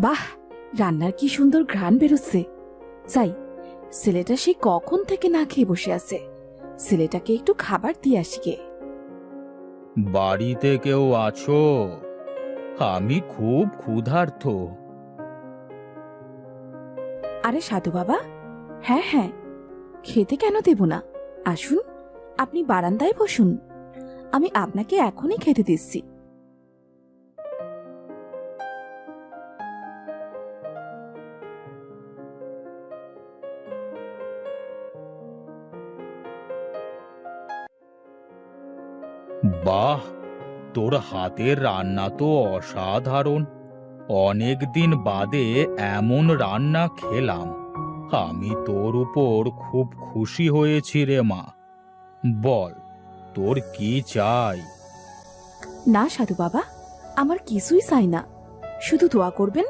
বাহ, রান্নার কি সুন্দর ঘ্রাণ বেরোচ্ছে। যাই, ছেলেটা সে কখন থেকে না খেয়ে বসে আছে, ছেলেটাকে একটু খাবার দিয়ে আসি গে। বাড়িতে কেউ আছো? আমি খুব ক্ষুধার্ত। আরে সাধু বাবা, হ্যাঁ হ্যাঁ, খেতে কেন দেব না, আসুন, আপনি বারান্দায় বসুন, আমি আপনাকে এখনই খেতে দিচ্ছি। বাহ, তোর হাতের রান্না তো অসাধারণ। অনেক দিন বাদে এমন রান্না খেলাম। আমি তোর উপর খুব খুশি হয়েছি রে মা। বল, তোর কি চাই? না সাধু বাবা, আমার কিছুই চাই না, শুধু দোয়া করবেন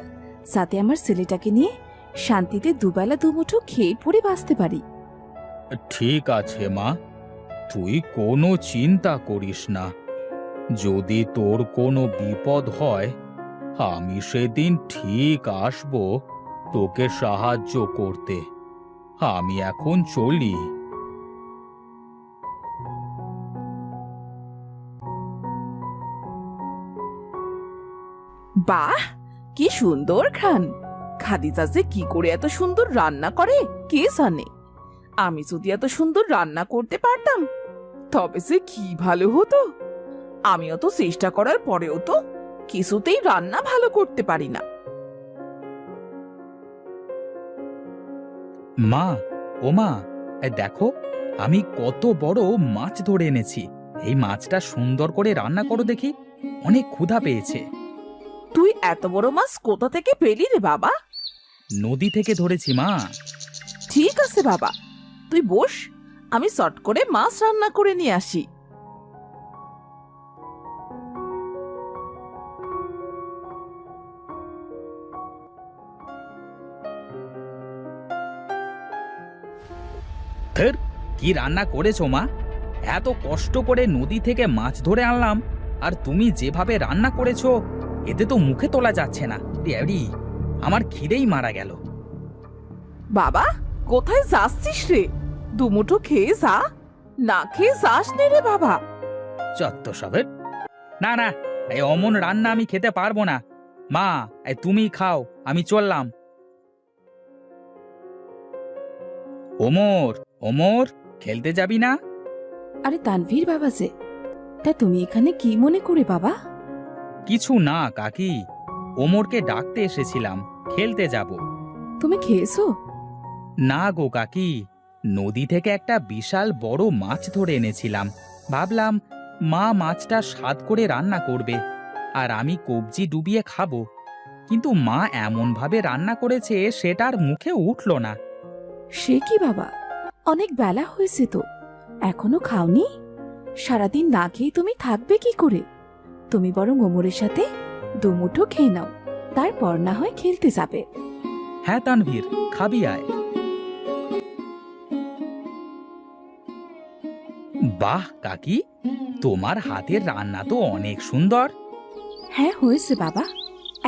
যাতে আমার ছেলেটাকে নিয়ে শান্তিতে দুবেলা দুমুঠো খেয়ে পড়ে বাঁচতে পারি। ঠিক আছে মা, তুই কোনো চিন্তা করিস না। যদি তোর কোনো বিপদ হয়, আমি সেদিন ঠিক আসব তোকে সাহায্য করতে। আমি এখন চলি। বাহ, কি সুন্দর ঘ্রাণ। খাদিজা যে কি করে এত সুন্দর রান্না করে কে জানে। আমি যদি এত সুন্দর রান্না করতে পারতাম তবে যে কি ভালো হতো। আমিও তো চেষ্টা করার পরেও তো কিছুতেই রান্না ভালো করতে পারি না। মা, ও মা, দেখো, আমি কত বড় মাছ ধরে এনেছি। এই মাছটা সুন্দর করে রান্না করো দেখি, অনেক ক্ষুধা পেয়েছে। তুই এত বড় মাছ কোথা থেকে পেলি রে বাবা? নদী থেকে ধরেছি মা। ঠিক আছে বাবা, তুই বস, আমি চট করে মাছ রান্না করে নিয়ে আসি। ধের, কি রান্না করেছো মা? এত কষ্ট করে নদী থেকে মাছ ধরে আনলাম, আর তুমি যেভাবে রান্না করেছো এতে তো মুখে তোলা যাচ্ছে না। রে, আমার খিদেই মারা গেল। বাবা, কোথায় যাচ্ছিস রে? দুমুঠো খেয়ে যা, না খেয়ে যাস নে রে বাবা। যত সবের। না না, এই অমন রান্না আমি খেতে পারবো না। মা, তুমি খাও, আমি চললাম। ওমর, ওমর, খেলতে যাবি না? আরে তানভীর বাবা যে, তা তুমি এখানে কি মনে করে বাবা? কিছু না কাকি, ওমরকে ডাকতে এসেছিলাম, খেলতে যাব। তুমি খেয়েছো? না গো কাকি, নদী থেকে একটা বিশাল বড় মাছ ধরে এনেছিলাম। ভাবলাম মা মাছটা স্বাদ করে রান্না করবে, আর আমি কবজি ডুবিয়ে খাবো। কিন্তু মা এমনভাবে রান্না করেছে সেটার মুখে উঠল না। সে কি বাবা, অনেক বেলা হয়েছে তো, এখনো খাওনি? সারাদিন না খেয়ে তুমি থাকবে কি করে? তুমি বরং ওমরের সাথে দুমুঠো খেয়ে নাও, তারপর না হয় খেলতে যাবে। হ্যাঁ তানভীর, খাবি আয়। বাহ কাকি, তোমার হাতের রান্না তো অনেক সুন্দর। হ্যাঁ হয়েছে বাবা,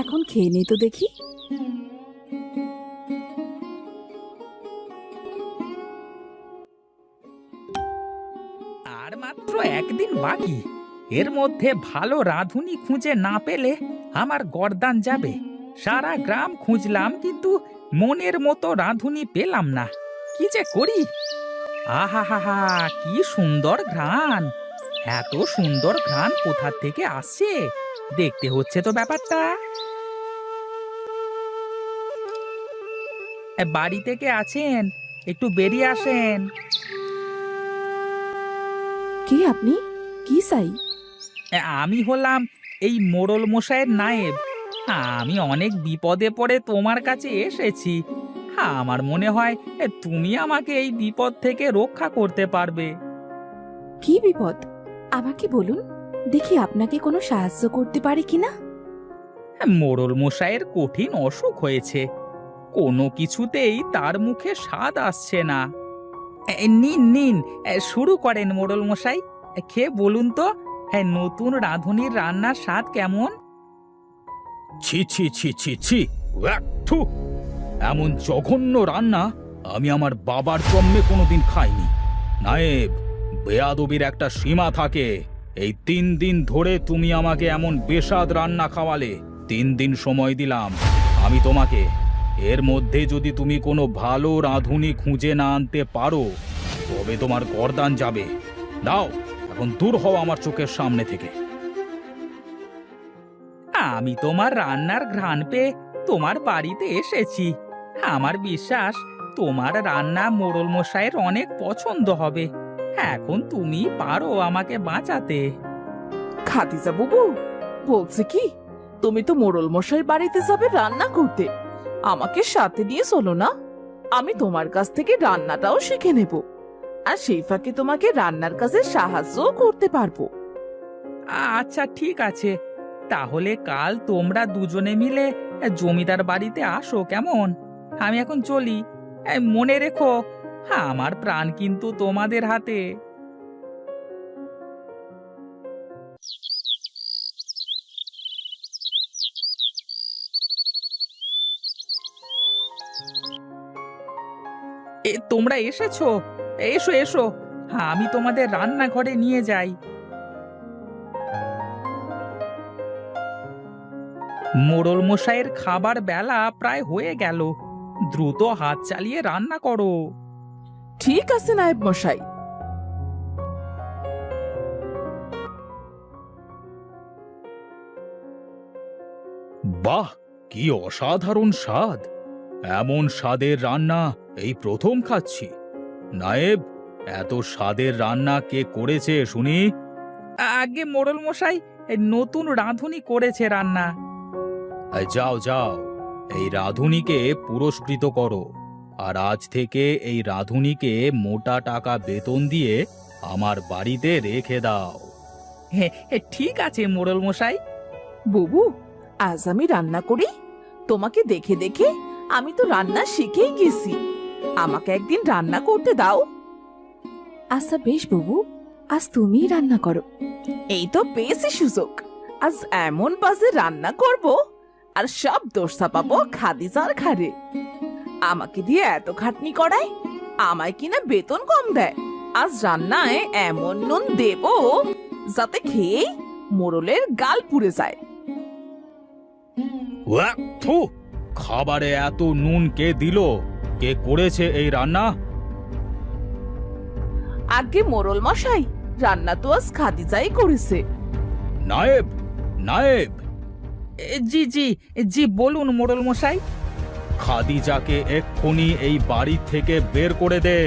এখন খেয়ে নে তো দেখি। আর মাত্র একদিন বাকি, এর মধ্যে ভালো রাঁধুনি খুঁজে না পেলে আমার গর্দান যাবে। সারা গ্রাম খুঁজলাম কিন্তু মনের মতো রাঁধুনি পেলাম না। কি যে করি! আহা হা হা, কি সুন্দর ঘ্রাণ! এত সুন্দর ঘ্রাণ কোথা থেকে আসছে দেখতে হচ্ছে তো ব্যাপারটা। বাড়ি থেকে আছেন? একটু বেরিয়ে আসেন। কি আপনি? কি চাই? আমি হলাম এই মোড়ল মশাইয়ের নায়েব। আমি অনেক বিপদে পড়ে তোমার কাছে এসেছি। আমার মনে হয় তুমি আমাকে এই বিপদ থেকে রক্ষা করতে পারবে। কি বিপদ আমাকে বলুন, দেখি আপনাকে কোনো সাহায্য করতে পারি কিনা। মোড়ল মশাইয়ের কঠিন অসুখ হয়েছে, কোনো কিছুতেই তার মুখে স্বাদ আসছে না। নিন নিন, শুরু করেন মোড়ল মশাই। খেয়ে বলুন তো, নতুন রাঁধুনির রান্নার স্বাদ কেমন? ছি ছি ছি ছি ছি, উয়াক, থু! এমন জঘন্য রান্না আমি আমার বাবার জন্মে কোনোদিন খাইনি। নায়েব, বেয়াদবির একটা সীমা থাকে। এই 3 দিন ধরে তুমি আমাকে এমন বেস্বাদ রান্না খাওয়ালে। 3 দিন সময় দিলাম আমি তোমাকে। এর মধ্যে যদি তুমি কোনো ভালো রাঁধুনি খুঁজে না আনতে পারো তবে তোমার গর্দান যাবে। দাও, এখন দূর হও আমার চোখের সামনে থেকে। আমি তোমার রান্নার ঘ্রাণ পেয়ে তোমার বাড়িতে এসেছি। আমার বিশ্বাস তোমার রান্না মোড়ল মশাইয়ের অনেক পছন্দ হবে। এখন তুমি পারো আমাকে বাঁচাতে। খাদিজা বুবু বলছে কি, তুমি তো মোড়ল মশাই বাড়িতে যাবে রান্না করতে, আমাকে সাথে নিয়ে চলো না। আমি তোমার কাছ থেকে রান্নাটাও শিখে নেব, আর সেই ফাঁকে তোমাকে রান্নার কাজে সাহায্যও করতে পারবো। আচ্ছা ঠিক আছে, তাহলে কাল তোমরা দুজনে মিলে জমিদার বাড়িতে আসো, কেমন? আমি এখন চলি। মনে রেখো, আমার প্রাণ কিন্তু তোমাদের হাতে। তোমরা এসেছো? এসো এসো, আমি তোমাদের রান্নাঘরে নিয়ে যাই। মোড়ল মশাইয়ের খাবার বেলা প্রায় হয়ে গেল। দ্রুত হাত চালিয়ে রান্না করো। ঠিক আছে নায়েব মশাই। বাহ, কি অসাধারণ স্বাদ! এমন স্বাদের রান্না এই প্রথম খাচ্ছি। নায়েব, এত স্বাদের রান্না কে করেছে শুনি? আগে মোড়ল মশাই নতুন রাঁধুনি করেছে রান্না। যাও যাও, এই রাঁধুনিকে পুরস্কৃত করো, আর আজ থেকে এই রাঁধুনিকে মোটা টাকা বেতন দিয়ে আমার বাড়িতে রেখে দাও। ঠিক আছে মোড়ল মশাই। বুবু, আজ আমি রান্না করি? তোমাকে দেখে দেখে আমি তো রান্না শিখেই গেছি। আমাকে একদিন রান্না করতে দাও। আচ্ছা বেশ বুবু, আজ তুমিই রান্না করো। এই তো পেয়েছি সুযোগ। আজ এমন বাজে রান্না করব, আর সব দোষ চাপাবো খাদিজার ঘাড়ে। আমাকে দিয়ে এত খাটনি করায়, আমায় কিনা বেতন কম দেয়। আজ রান্নায় এমন নুন দেব যাতে খেয়েই মোড়লের গাল পুড়ে যায়। ওয়াক, থু! খাবারে এত নুন কে দিল? কে করেছে এই রান্না? আগে মোড়ল মশাই, রান্না তো আজ খাদিজাই করেছে। নায়েব, নায়েব! জি জি জি, বলুন মোড়ল মশাই। খাদিজাকে এক্ষুনি এই বাড়ি থেকে বের করে দে।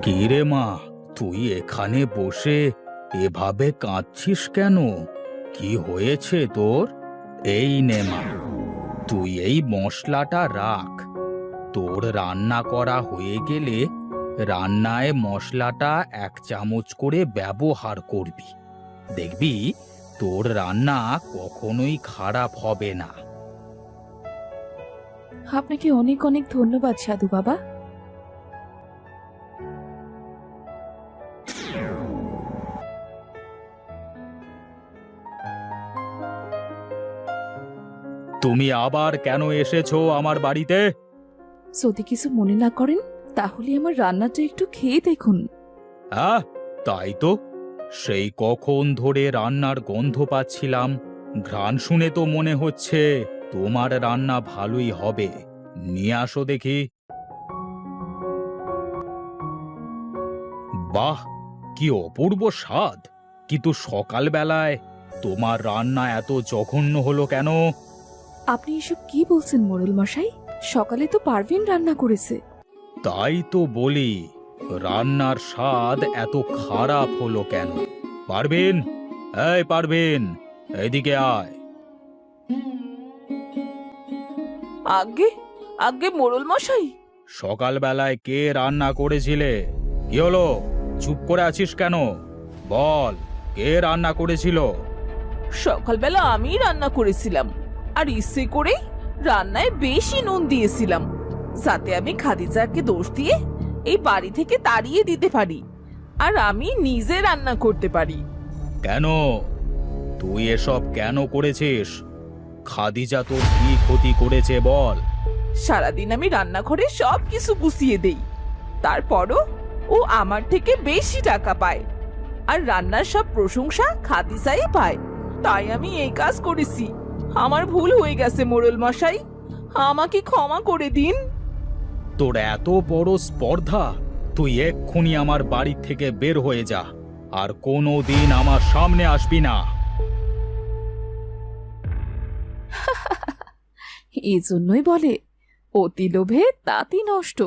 কি রে মা, তুই এখানে বসে এভাবে কাঁদছিস কেন? কি হয়েছে তোর? এই নে মা, তুই এই মশলাটা রাখ। তোর রান্না করা হয়ে গেলে রান্নায় মশলাটা 1 চামচ করে ব্যবহার করবি। দেখবি তোর রান্না কখনোই খারাপ হবে না। আপনাকে অনেক অনেক ধন্যবাদ সাধু বাবা। তুমি আবার কেন এসেছো আমার বাড়িতে? যদি কিছু মনে না করেন তাহলে আমার রান্নাটা একটু খেয়ে দেখুন। হ্যাঁ, তাই তো। সেই কখন ধরে রান্নার গন্ধ পাচ্ছিলাম। ঘ্রাণ শুনে তো মনে হচ্ছে তোমার রান্না ভালোই হবে। নিয়ে আসো দেখি। বাহ, কি অপূর্ব স্বাদ! কিন্তু সকালবেলায় তোমার রান্না এত জঘন্য হলো কেন? আপনি এসব কি বলছেন মোড়ল মশাই? সকালে তো পারভিন রান্না করেছে। তাই তো বলি, রান্নার স্বাদ এত খারাপ হলো কেন? পারভিন, এই পারভিন, এদিকে আয়। আগে আগে মোড়ল মশাই। সকালবেলায় কে রান্না করেছিলে? কি হলো, চুপ করে আছিস কেন? বল, কে রান্না করেছিল? সকালবেলা আমি রান্না করেছিলাম, আর ইচ্ছে করে রান্নায় বেশি নুন দিয়েছিলাম, যাতে আমি খাদিজাকে দোষ দিয়ে এই বাড়ি থেকে তাড়িয়ে দিতে পারি। আর আমি নিজে রান্না করতে পারি। কেন? তুই এসব কেন করেছিস? খাদিজা তোর কি ক্ষতি করেছে বল? সারাদিন আমি রান্নাঘরে সব কিছু গুছিয়ে দেই, তারপরও ও আমার থেকে বেশি টাকা পায়, আর রান্নার সব প্রশংসা খাদিজাই পায়। তাই আমি এই কাজ করেছি। আমার ভুল হয়ে গেছে মোড়ল মশাই, আমাকে ক্ষমা করে দিন। তোর এত বড় স্পর্ধা! তুই এক্ষুনি আমার বাড়ি থেকে বের হয়ে যা, আর কোনো দিন আমার সামনে আসবি না। এই জন্যই বলে অতি লোভে তাঁতি নষ্ট।